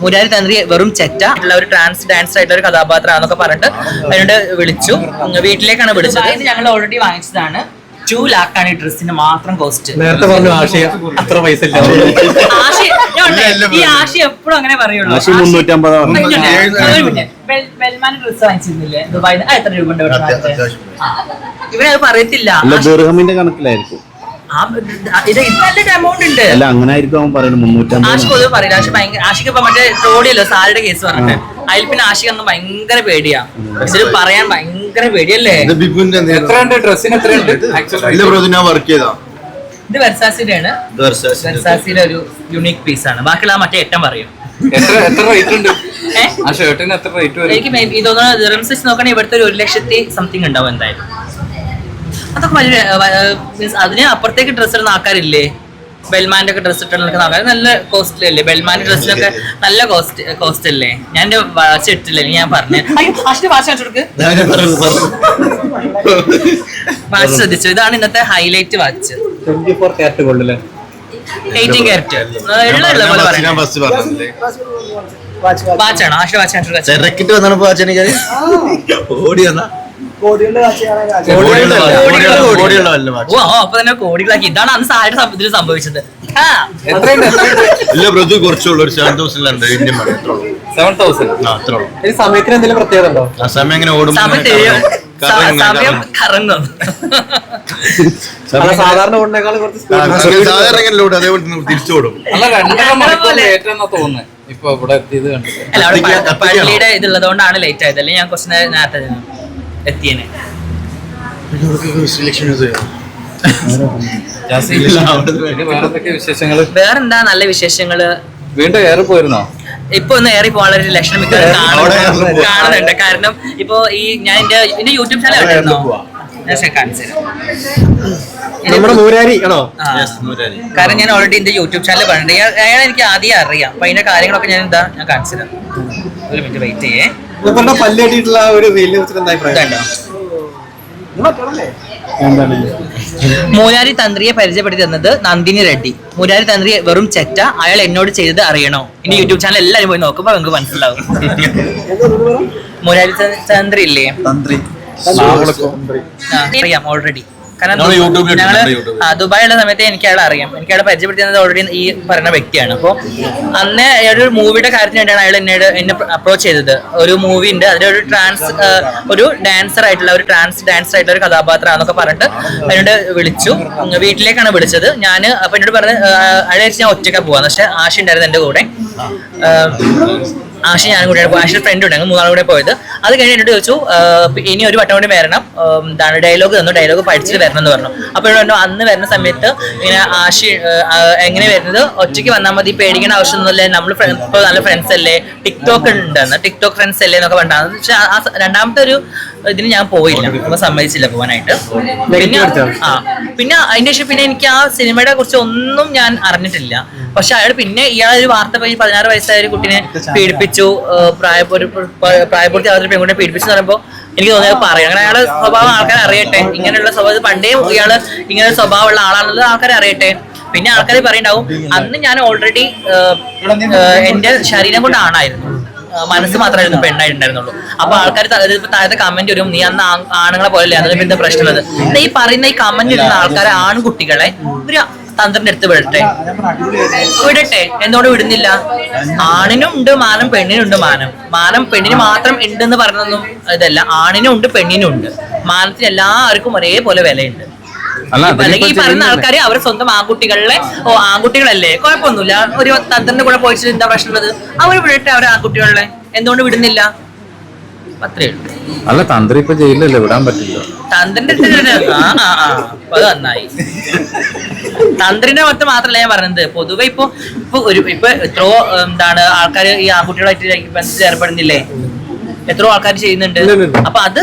മുരാരി തന്ത്രി വെറും ചെറ്റ ഉള്ള ഒരു ട്രാൻസ് ഡാൻസർ ആയിട്ടുള്ള ഒരു കഥാപാത്രമാണെന്നൊക്കെ പറഞ്ഞിട്ട് അതിനോട് വിളിച്ചു. വീട്ടിലേക്കാണ് വിളിച്ചത്. ഇത് ഞങ്ങൾ ഓൾറെഡി വാങ്ങിച്ചതാണ്. 2 lakh ആണ് ഈ ഡ്രസ്സിന് മാത്രം കോസ്റ്റ്. നേരത്തെ പറഞ്ഞു ആശയ അത്ര പൈസ ഇല്ല. ഈ ആശി എപ്പോഴും അങ്ങനെ പറയുള്ളൂ. ബെൽമാൻ ഡ്രസ് വാങ്ങിച്ചിരുന്നില്ലേ ദുബായിൽ? എത്ര രൂപ ഉണ്ട്? ഇവരത് പറയത്തില്ല. കണക്കിലായിരിക്കും ഇത് നല്ലൊരു എമൗണ്ട് ഉണ്ട്. അല്ല അങ്ങനെ ആയിരിക്കും അവൻ പറയുന്നത്. 350 ആഷിക്ക് പൊതുവെ പറയില്ല. ആഷിക്ക് ഇപ്പൊ മറ്റേ ട്രോളിയല്ലോ സാരിയുടെ കേസ് പറഞ്ഞിട്ട്, അതിൽ പിന്നെ ആഷിക്ക് ഒന്നും ഭയങ്കര പേടിയാ. ഇതിൽ പറയാൻ ഭയങ്കര പേടിയല്ലേ. ഇത് വെർസാസിയുടെ ആണ്. വെർസാസിയുടെ ഒരു യുണീക് പീസ് ആണ്. ബാക്കിയുള്ള മറ്റേ ഏറ്റവും പറയും. എനിക്ക് ഇതൊന്നും ദിറംസ് വെച്ച് നോക്കണേ ഇവിടുത്തെ ഒരു 1,00,000 സംതിങ് ഉണ്ടാവും എന്തായാലും. അതൊക്കെ വലിയ മീൻസ് അതിന് അപ്പുറത്തേക്ക് ഡ്രസ്സ് ഇടുന്ന ആൾക്കാരില്ലേ? ബെൽമാന്റെ ഒക്കെ ഡ്രസ് ഇട്ട് നിൽക്കുന്ന ആൾക്കാർ നല്ല കോസ്റ്റ്ലി അല്ലേ? ബെൽമാന്റെ ഡ്രസ്സിനൊക്കെ നല്ല കോസ്റ്റ് അല്ലേ? ഞാൻ എന്റെ വാച്ച് ഇട്ടില്ലേ? ഞാൻ പറഞ്ഞു വാച്ച് ശ്രദ്ധിച്ചു. ഇതാണ് ഇന്നത്തെ ഹൈലൈറ്റ് വാച്ച്. 24 കാരറ്റ് ഗോൾഡ് അല്ലേ? 18 കാരറ്റ് വാച്ചാണോ? ആഷിന്റെ വാച്ചാണ്. അപ്പൊ തന്നെ കോടികളാക്കി. ഇതാണ് അന്ന് സാരിയുടെ ഇതിൽ സംഭവിച്ചത്. സമയത്തിന് എന്തെങ്കിലും പ്രത്യേകത ഉണ്ടോ? സമയം കറങ്ങും. സാധാരണ ഓടുന്നേക്കാൾ കുറച്ച് പള്ളിയുടെ ഇതുള്ളതുകൊണ്ടാണ് ലേറ്റ് ആയത്. അല്ലെങ്കിൽ ഞാൻ കുറച്ച് നേരത്തെ എത്തിയേനെ. വേറെന്താ നല്ല വിശേഷങ്ങള്? വീണ്ടും ഏറെ പോയിരുന്നോ? ഇപ്പൊ ഒന്ന് ഏറി പോകാനുള്ള ഒരു ലക്ഷണം കാണുന്നുണ്ട്. കാരണം ഇപ്പൊ ഞാൻ എന്റെ യൂട്യൂബ് ചാനൽ കണ്ടായിരുന്നോ? കാരണം ഞാൻ ഓൾറെഡി എന്റെ യൂട്യൂബ് ചാനൽ പറഞ്ഞിട്ടുണ്ട്. അയാൾ എനിക്ക് ആദ്യം അറിയാം. അപ്പൊ അതിന്റെ കാര്യങ്ങളൊക്കെ ഞാൻ കാണിച്ചു തരാം. ഒരു മിനിറ്റ് വെയിറ്റ് ചെയ്യേ. മുരാരി തന്ത്രിയെ പരിചയപ്പെടുത്തി തന്നത് നന്ദിനി റെഡ്ഡി. മുരാരി തന്ത്രി വെറും ചെറ്റ, അയാൾ എന്നോട് ചെയ്തത് അറിയണോ? ഇനി യൂട്യൂബ് ചാനൽ എല്ലാവരും പോയി നോക്കുമ്പോ നിങ്ങൾക്ക് മനസ്സിലാവും. മുരാരി തന്ത്രി ഇല്ലേ? അറിയാം ഓൾറെഡി. കാരണം ഞങ്ങള് ദുബായിലുള്ള സമയത്ത് എനിക്ക് അയാളെ അറിയാം. എനിക്ക് അയാളെ പരിചയപ്പെടുത്തുന്നത് ഓൾറെഡി ഈ പറയുന്ന വ്യക്തിയാണ്. അപ്പോൾ അന്ന് ഒരു മൂവിയുടെ കാര്യത്തിന് വേണ്ടിയാണ് അയാൾ എന്നെ അപ്രോച്ച് ചെയ്തത്. ഒരു മൂവി ഉണ്ട്, അതിലൊരു ഒരു ഡാൻസർ ആയിട്ടുള്ള ഒരു ഒരു കഥാപാത്രമാണെന്നൊക്കെ പറഞ്ഞിട്ട് എന്നോട് വിളിച്ചു. വീട്ടിലേക്കാണ് വിളിച്ചത്. അപ്പൊ എന്നോട് പറഞ്ഞ് അയാളെ ഞാൻ ഒറ്റയ്ക്കാണ് പോവാന്ന്. പക്ഷെ ആശി ഉണ്ടായിരുന്നു എന്റെ കൂടെ. ആഷി ഞാനും കൂടെ ആഷിന്റെ ഫ്രണ്ട് ഉണ്ട്. 3 ആളും കൂടെ പോയത്. അത് കഴിഞ്ഞ് എന്നോട് ചോദിച്ചു ഇനി ഒരു വട്ടം കൂടി വരണം, എന്താണ് ഡയലോഗ് തന്നു, ഡയലോഗ് പഠിച്ചിട്ട് വരണം എന്ന് പറഞ്ഞു. അപ്പോൾ എന്നോട് അന്ന് വരുന്ന സമയത്ത് ഇങ്ങനെ ആഷി എങ്ങനെ വരുന്നത്, ഒറ്റയ്ക്ക് വന്നാൽ മതി, പേടിക്കേണ്ട ആവശ്യമൊന്നുമില്ല, നമ്മൾ ഇപ്പോൾ നല്ല ഫ്രണ്ട്സ് അല്ലേ, ടിക്ടോക്ക് ഉണ്ടെന്ന്, ടിക്ടോക്ക് ഫ്രണ്ട്സ് അല്ലേ എന്നൊക്കെ പറഞ്ഞാൽ. പക്ഷെ ആ രണ്ടാമത്തെ ഒരു ഇതിന് ഞാൻ പോയില്ല, അപ്പൊ സമ്മതിച്ചില്ല പോകാനായിട്ട്. പിന്നെ അതിന്റെ ശേഷം പിന്നെ എനിക്ക് ആ സിനിമയെ കുറിച്ച് ഒന്നും ഞാൻ അറിഞ്ഞിട്ടില്ല. പക്ഷെ അയാൾ പിന്നെ ഇയാളൊരു വാർത്ത 16 വയസ്സായ ഒരു കുട്ടിനെ പീഡിപ്പിച്ചു, പ്രായപൂർത്തി പെൺകുട്ടിനെ പീഡിപ്പിച്ചു എന്ന് പറയുമ്പോൾ എനിക്ക് തോന്നിയത് പറയാം. അങ്ങനെ അയാളെ സ്വഭാവം ആൾക്കാരെ അറിയട്ടെ. ഇങ്ങനെയുള്ള സ്വഭാവം പണ്ടേ ഇയാള് ഇങ്ങനെ സ്വഭാവമുള്ള ആളാണെന്നുള്ളത് ആൾക്കാരെ അറിയട്ടെ. പിന്നെ ആൾക്കാർ പറയുണ്ടാവും അന്ന് ഞാൻ ഓൾറെഡി എന്റെ ശരീരം കൊണ്ട് ആണായിരുന്നു, മനസ്സ് മാത്രമായിരുന്നു പെണ്ണായിട്ടുണ്ടായിരുന്നുള്ളൂ. അപ്പൊ ആൾക്കാർ താഴത്തെ കമന്റ് വരും, നീ അന്ന് ആണുങ്ങളെ പോലല്ലേ, അതിന് പിന്നെ പ്രശ്നമുള്ളത്. ഈ പറയുന്ന ഈ കമന്റ് ഇടുന്ന ആൾക്കാരെ ആൺകുട്ടികളെ ഒരു തന്ത്രന്റെ അടുത്ത് വിടട്ടെ. എന്തുകൊണ്ട് വിടുന്നില്ല? ആണിനും ഉണ്ട് മാനം, പെണ്ണിനും ഉണ്ട് മാനം. മാനം പെണ്ണിന് മാത്രം ഉണ്ടെന്ന് പറഞ്ഞൊന്നും ഇതല്ല, ആണിനും ഉണ്ട് പെണ്ണിനും ഉണ്ട്. മാനത്തിന് എല്ലാവർക്കും ഒരേപോലെ വിലയുണ്ട്. അല്ലെങ്കിൽ ഈ പറയുന്ന ആൾക്കാര് അവർ സ്വന്തം ആൺകുട്ടികളെ ആൺകുട്ടികളല്ലേ, കുഴപ്പമൊന്നുമില്ല, ഒരു തന്ത്രന്റെ കൂടെ പോയിട്ട് എന്താ പ്രശ്നമുള്ളത്? അവർ വിടട്ടെ അവരെ ആൺകുട്ടികളെ. എന്തുകൊണ്ട് വിടുന്നില്ല? അത്രേ ഉള്ളൂ. അല്ല തന്ത്രി ഇപ്പൊ ജയിലല്ലേ, വിടാൻ പറ്റില്ല. തന്ത്രിന്റെ അത് നന്നായി. തന്ത്രിന്റെ മൊത്തം മാത്രമല്ല ഞാൻ പറഞ്ഞത്, പൊതുവെ ഇപ്പൊ എത്രയോ ആൾക്കാർ ഈ ആൺകുട്ടികളായിട്ട് ബന്ധത്തിൽ ഏർപ്പെടുന്നില്ലേ, എത്രയോ ആൾക്കാർ ചെയ്യുന്നുണ്ട്. അപ്പൊ അത്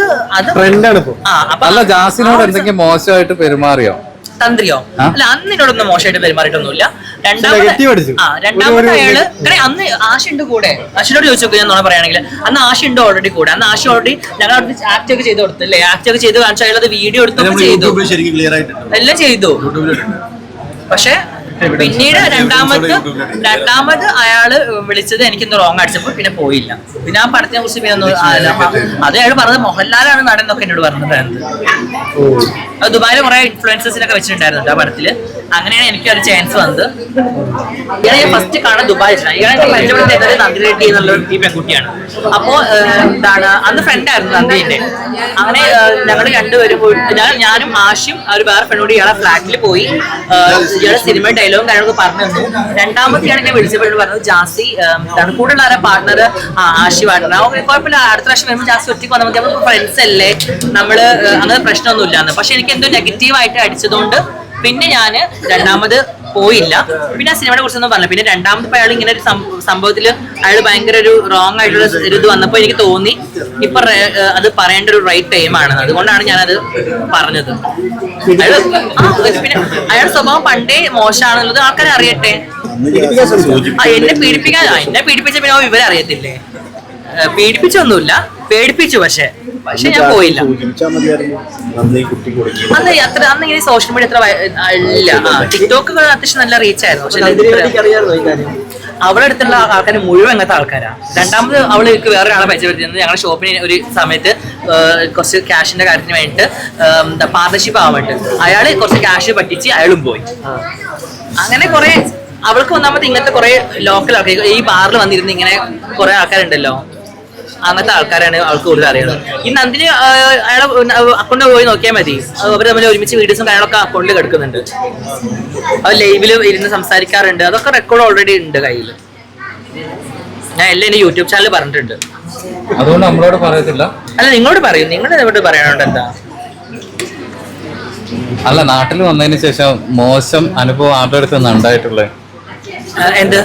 ജാസിനോട് എന്തെങ്കിലും മോശമായിട്ട് പെരുമാറിയോ തന്ത്രിയോ? അല്ല, അന്നിനോടൊന്നും മോശമായിട്ട് പെരുമാറിയിട്ടൊന്നുമില്ല. രണ്ടാമത്തെ അയാള് അന്ന് ആശയുണ്ട് കൂടെ. ആശിനോട് ചോദിച്ചു ഞാൻ നോണ പറയുകയാണെങ്കിൽ അന്ന് ആശയുണ്ട് ഓൾറെഡി കൂടെ. അന്ന് ആശ ഓൾറെഡി ഞങ്ങൾ ആക്ട് ഒക്കെ ചെയ്ത് കൊടുത്തല്ലേ, ആക്ട് ഒക്കെ ചെയ്ത് കാണിച്ചു. അയാളത് വീഡിയോ എടുത്തൊക്കെ ചെയ്തു, എല്ലാം ചെയ്തു. പക്ഷെ പിന്നീട് രണ്ടാമത് അയാള് വിളിച്ചത് എനിക്കൊന്ന് റോങ് അടിച്ചപ്പോൾ പിന്നെ പോയില്ല. പിന്നെ ആ പടത്തിനെ കുറിച്ച് പിന്നെ ഒന്നും അത് അയാൾ പറഞ്ഞത് മോഹൻലാലാണ് നടൻ എന്നൊക്കെ എന്നോട് പറഞ്ഞിട്ടുണ്ടായിരുന്നത്. അത് ദുബായിലെ കുറെ ഇൻഫ്ലുവൻസേഴ്സിനൊക്കെ വെച്ചിട്ടുണ്ടായിരുന്നു ആ പടത്തില്. അങ്ങനെയാണ് എനിക്ക് ഒരു ചാൻസ് വന്നത്. ഇയാളെ ഞാൻ ഫസ്റ്റ് കാണാൻ ദുബായ് വെച്ചാണ്. ഇയാളെ പരിചയപ്പെടുത്തുന്നത് നന്ദി റെഡ്ഡി എന്നുള്ള ഈ പെൺകുട്ടിയാണ്. അപ്പോ എന്താണ് അന്ന് ഫ്രണ്ടായിരുന്നു നന്ദിന്റെ. അങ്ങനെ ഞങ്ങൾ രണ്ടുപേരും ഞാനും ആഷിയും ഒരു വേറെ ഫ്രണ്ടോട് ഇയാളെ ഫ്ലാറ്റിൽ പോയി ഇയാളെ സിനിമ ഡയലോഗും കാര്യങ്ങളൊക്കെ പറഞ്ഞു തന്നു. രണ്ടാമത്തെ ഇയാൾ എന്നെ വിളിച്ചപ്പോഴും പറഞ്ഞത് ജാസി എന്താണ് കൂടുതൽ ആരെ പാർട്ണർ ആഷി പാർട്ണർ കുഴപ്പമില്ല, അടുത്ത പ്രാവശ്യം വരുമ്പോൾ ജാസി ഒറ്റയ്ക്ക് വന്നാൽ മതി, നമ്മൾ ഫ്രണ്ട്സ് അല്ലേ, നമ്മള് അങ്ങനെ പ്രശ്നമൊന്നും ഇല്ലാന്ന്. പക്ഷെ എനിക്ക് എന്തോ നെഗറ്റീവായിട്ട് അടിച്ചതുകൊണ്ട് പിന്നെ ഞാൻ രണ്ടാമത് പോയില്ല. പിന്നെ ആ സിനിമയെ കുറിച്ചൊന്നും പറഞ്ഞില്ല. പിന്നെ രണ്ടാമത് അയാൾ ഇങ്ങനെ ഒരു സംഭവത്തിൽ അയാൾ ഭയങ്കര ഒരു റോങ് ആയിട്ടുള്ള ഒരു ഇത് വന്നപ്പോൾ എനിക്ക് തോന്നി ഇപ്പൊ അത് പറയേണ്ട ഒരു റൈറ്റ് ടൈമാണ്. അതുകൊണ്ടാണ് ഞാനത് പറഞ്ഞത്. പിന്നെ അയാളുടെ സ്വഭാവം പണ്ടേ മോശമാണെന്നുള്ളത് ആൾക്കാരെ അറിയട്ടെ. എന്നെ പീഡിപ്പിച്ച പിന്നെ ഇവരെ അറിയത്തില്ലേ? പീഡിപ്പിച്ചൊന്നുമില്ല, പേടിപ്പിച്ചു. പക്ഷെ ഞാൻ പോയില്ല. അന്ന് ഇങ്ങനെ സോഷ്യൽ മീഡിയ അത്ര ഇല്ല. ടിക്ടോക്ക് അത്യാവശ്യം നല്ല റീച്ച് ആയിരുന്നു. പക്ഷെ അവളുടെ അടുത്തുള്ള ആൾക്കാർ മുഴുവൻ അങ്ങനത്തെ ആൾക്കാരാണ്. രണ്ടാമത് അവൾക്ക് വേറെ ആളെ പരിചയപ്പെടുത്തിയത് ഞങ്ങളുടെ ഷോപ്പിന് ഒരു സമയത്ത് കുറച്ച് ക്യാഷിന്റെ കാര്യത്തിന് വേണ്ടിയിട്ട് പാർട്ണർഷിപ്പ് ആവാൻ വേണ്ടി അയാള് കുറച്ച് ക്യാഷ് പറ്റിച്ച് അയാളും പോയി. അങ്ങനെ കുറെ അവൾക്ക് ഒന്നാമത് ഇങ്ങനത്തെ കുറെ ലോക്കൽ ആൾക്കാർ ഈ ബാറിൽ വന്നിരുന്ന് ഇങ്ങനെ കുറെ ആൾക്കാരുണ്ടല്ലോ, അങ്ങനത്തെ ആൾക്കാരാണ് അവൾക്ക് കൂടുതൽ അറിയുന്നത്. ഈ നന്ദിനി അയാളെ അക്കൗണ്ട് പോയി നോക്കിയാൽ മതി. അവർ തമ്മിൽ ഒരുമിച്ച് വീഡിയോസും കാര്യങ്ങളൊക്കെ അക്കൗണ്ടിൽ കിടക്കുന്നുണ്ട്. അവർ ലൈവില് ഇരുന്ന് സംസാരിക്കാറുണ്ട്. അതൊക്കെ റെക്കോർഡ് ഓൾറെഡി ഉണ്ട് കയ്യിൽ. ഞാൻ എല്ലാം എന്റെ യൂട്യൂബ് ചാനൽ പറഞ്ഞിട്ടുണ്ട്. അതുകൊണ്ട് നമ്മളോട് പറയത്തില്ല. അല്ല, നിങ്ങളോട് പറയും. നിങ്ങൾ ഇവിടെ പറയാനുണ്ട് എന്താ? അല്ല, നാട്ടിൽ വന്നതിന് ശേഷം മോശം അനുഭവം ആരുടെ അടുത്ത് ഉണ്ടായിട്ടുള്ളത്? എന്ത്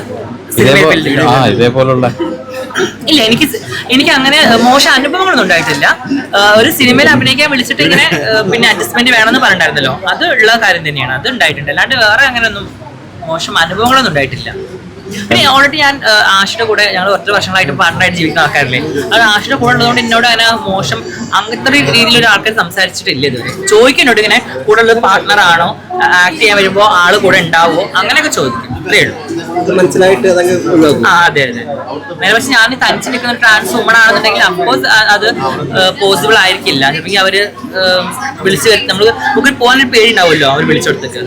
ഇതേപോലുള്ള? ഇല്ല, എനിക്ക് അങ്ങനെ മോശം അനുഭവങ്ങളൊന്നും ഉണ്ടായിട്ടില്ല. ഒരു സിനിമയിൽ അഭിനയിക്കാൻ വിളിച്ചിട്ട് ഇങ്ങനെ പിന്നെ അഡ്ജസ്റ്റ്മെന്റ് വേണമെന്ന് പറഞ്ഞിട്ടുണ്ടായിരുന്നല്ലോ, അത് ഉള്ള കാര്യം തന്നെയാണ്. അത് ഉണ്ടായിട്ടുണ്ട്. അല്ലാണ്ട് വേറെ അങ്ങനെയൊന്നും മോശം അനുഭവങ്ങളൊന്നും ഉണ്ടായിട്ടില്ല. പിന്നെ ഓൾറെഡി ഞാൻ ആഷിയുടെ കൂടെ ഞങ്ങൾ 10 വർഷങ്ങളായിട്ട് പാർട്ണറായിട്ട് ജീവിക്കുന്ന ആൾക്കാരല്ലേ. അത് ആഷിയുടെ കൂടെ ഉള്ളതുകൊണ്ട് എന്നോട് അങ്ങനെ മോശം അങ്ങനത്തെ രീതിയിലൊരു ആൾക്കാർ സംസാരിച്ചിട്ടില്ല ഇതുവരെ. ചോദിക്കുന്നോട് ഇങ്ങനെ കൂടെ ഉള്ളത് പാർട്ണർ ആണോ, ആക്ട് ചെയ്യാൻ വരുമ്പോൾ ആള് കൂടെ ഉണ്ടാവോ, അങ്ങനെയൊക്കെ ചോദിക്കും. അത്രേ ഉള്ളൂ. മനസ്സിലായിട്ട് അതെ. നേരെ പക്ഷെ ഞാൻ തനിച്ച് നിൽക്കുന്ന ഒരു ട്രാൻസ് വുമൺ ആണെന്നുണ്ടെങ്കിൽ അപ്പോസ് അത് പോസിബിൾ ആയിരിക്കില്ല. ചിലപ്പോൾ അവര് വിളിച്ചു നമുക്ക് പോകാനൊരു പേടി ഉണ്ടാവുമല്ലോ അവർ വിളിച്ചെടുത്തേക്ക്.